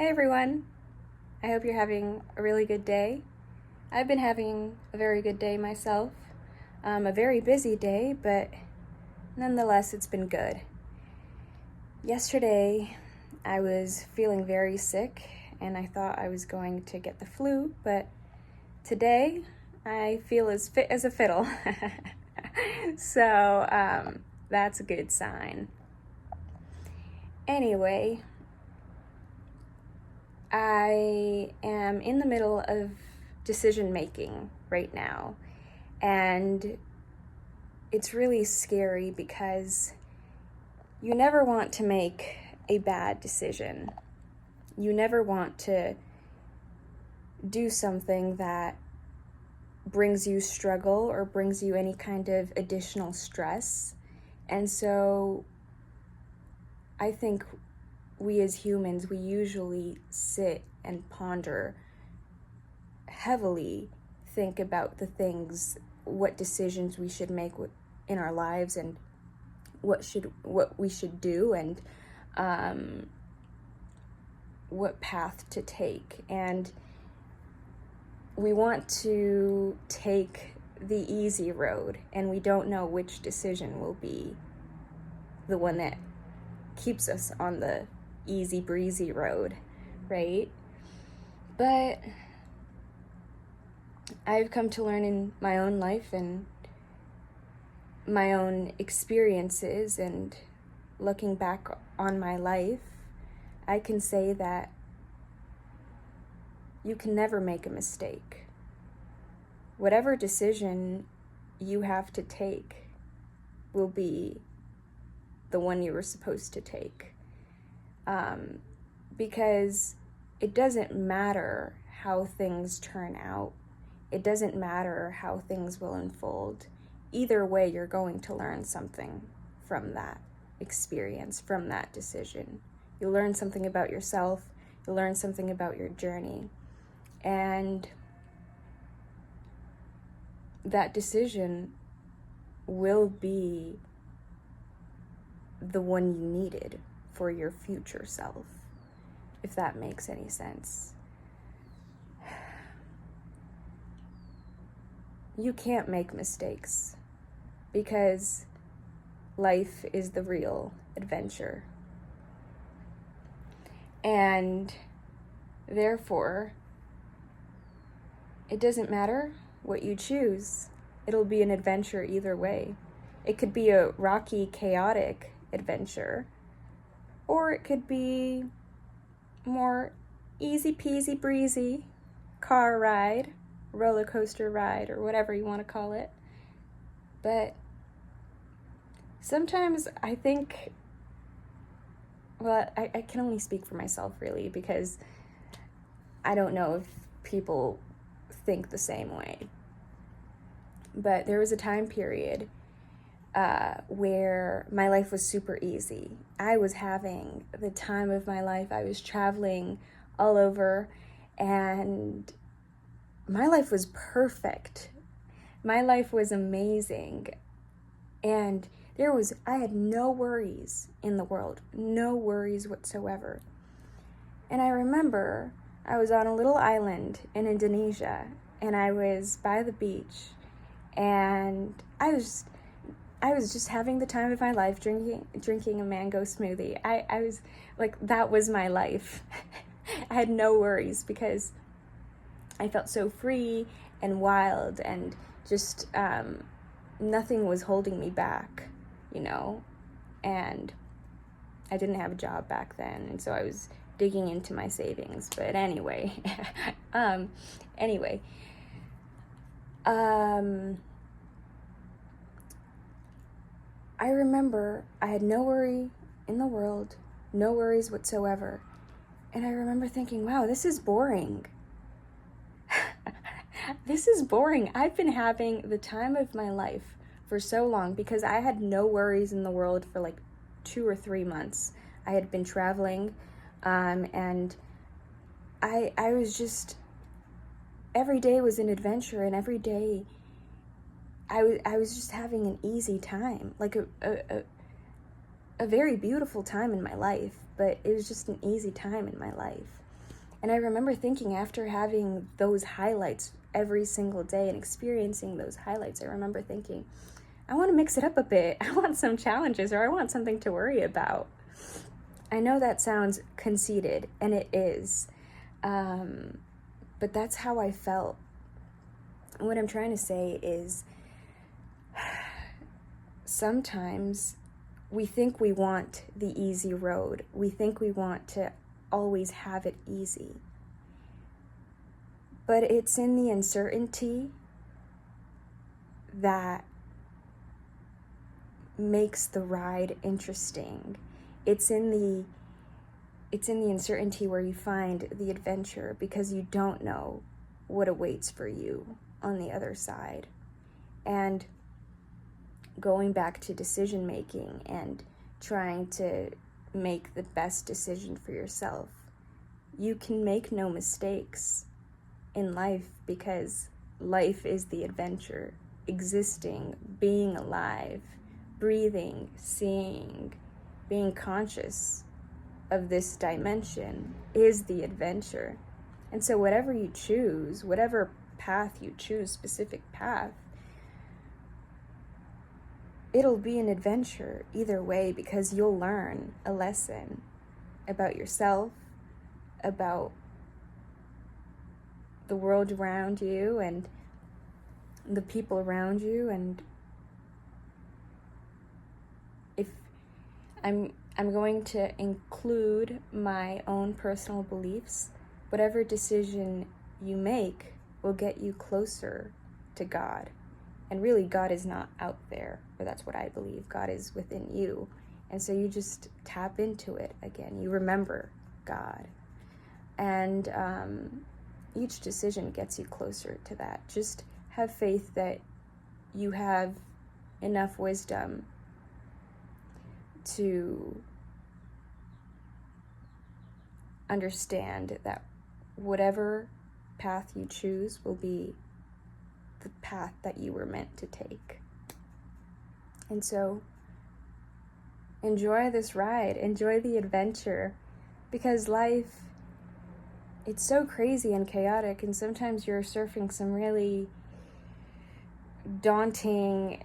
Hey everyone, I hope you're having a really good day. I've been having a very good day myself. A very busy day, but nonetheless, it's been good. Yesterday, I was feeling very sick and I thought I was going to get the flu, but today I feel as fit as a fiddle. So that's a good sign. Anyway, I am in the middle of decision making right now, and it's really scary because you never want to make a bad decision. You never want to do something that brings you struggle or brings you any kind of additional stress. And so I think we as humans, we usually sit and ponder heavily, think about the things, what decisions we should make in our lives, and what we should do, and what path to take. And we want to take the easy road, and we don't know which decision will be the one that keeps us on the easy breezy road, right? But I've come to learn in my own life and my own experiences, and looking back on my life, I can say that you can never make a mistake. Whatever decision you have to take will be the one you were supposed to take. Because it doesn't matter how things turn out. It doesn't matter how things will unfold. Either way, you're going to learn something from that experience, from that decision. You'll learn something about yourself. You'll learn something about your journey. And that decision will be the one you needed for your future self, if that makes any sense. You can't make mistakes because life is the real adventure. And therefore, it doesn't matter what you choose. It'll be an adventure either way. It could be a rocky, chaotic adventure, or it could be more easy peasy breezy car ride, roller coaster ride, or whatever you want to call it. But sometimes I think, well, I can only speak for myself really, because I don't know if people think the same way. But there was a time period where my life was super easy. I was having the time of my life. I was traveling all over, and my life was perfect. My life was amazing. And I had no worries in the world, no worries whatsoever. And I remember I was on a little island in Indonesia, and I was by the beach, and I was just having the time of my life, drinking a mango smoothie. I was like, that was my life. I had no worries because I felt so free and wild, and just nothing was holding me back, and I didn't have a job back then, and so I was digging into my savings. But anyway, I remember I had no worry in the world, no worries whatsoever. And I remember thinking, wow, this is boring. This is boring. I've been having the time of my life for so long because I had no worries in the world for like 2 or 3 months. I had been traveling, and I was just, every day was an adventure, and every day I was just having an easy time, like a very beautiful time in my life, but it was just an easy time in my life. And I remember thinking, after having those highlights every single day and experiencing those highlights, I remember thinking, I want to mix it up a bit. I want some challenges, or I want something to worry about. I know that sounds conceited, and it is. But that's how I felt. What I'm trying to say is, sometimes we think we want the easy road. We think we want to always have it easy. But it's in the uncertainty that makes the ride interesting. It's in the uncertainty where you find the adventure, because you don't know what awaits for you on the other side. And going back to decision making and trying to make the best decision for yourself, you can make no mistakes in life, because life is the adventure. Existing, being alive, breathing, seeing, being conscious of this dimension is the adventure. And so whatever you choose, whatever path you choose, specific path, it'll be an adventure either way, because you'll learn a lesson about yourself, about the world around you and the people around you. And if I'm going to include my own personal beliefs, whatever decision you make will get you closer to God. And really, God is not out there, or that's what I believe. God is within you. And so you just tap into it again. You remember God. And each decision gets you closer to that. Just have faith that you have enough wisdom to understand that whatever path you choose will be the path that you were meant to take. And so enjoy this ride, enjoy the adventure, because life, it's so crazy and chaotic, and sometimes you're surfing some really daunting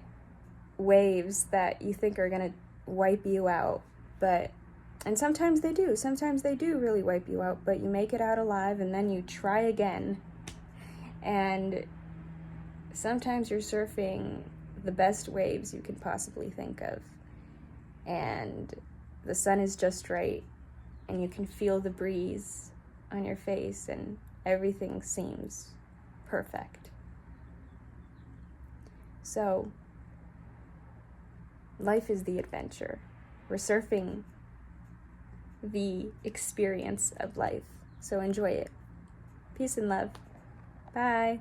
waves that you think are gonna wipe you out, and sometimes they do really wipe you out, but you make it out alive, and then you try again. And sometimes you're surfing the best waves you can possibly think of, and the sun is just right, and you can feel the breeze on your face, and everything seems perfect. So life is the adventure. We're surfing the experience of life. So enjoy it. Peace and love. Bye.